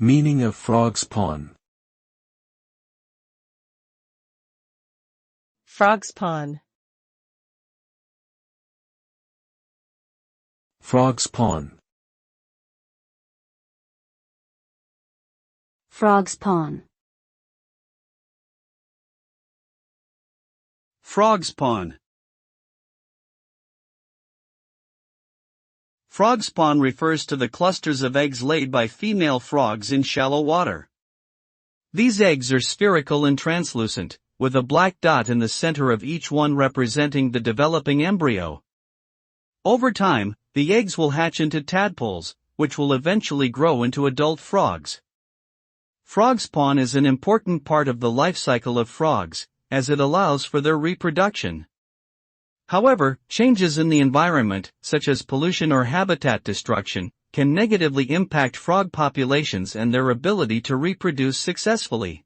Meaning of frogspawn. Frogspawn. Frogspawn. Frogspawn. Frogspawn. Frogspawn refers to the clusters of eggs laid by female frogs in shallow water. These eggs are spherical and translucent, with a black dot in the center of each one representing the developing embryo. Over time, the eggs will hatch into tadpoles, which will eventually grow into adult frogs. Frogspawn is an important part of the life cycle of frogs, as it allows for their reproduction. However, changes in the environment, such as pollution or habitat destruction, can negatively impact frog populations and their ability to reproduce successfully.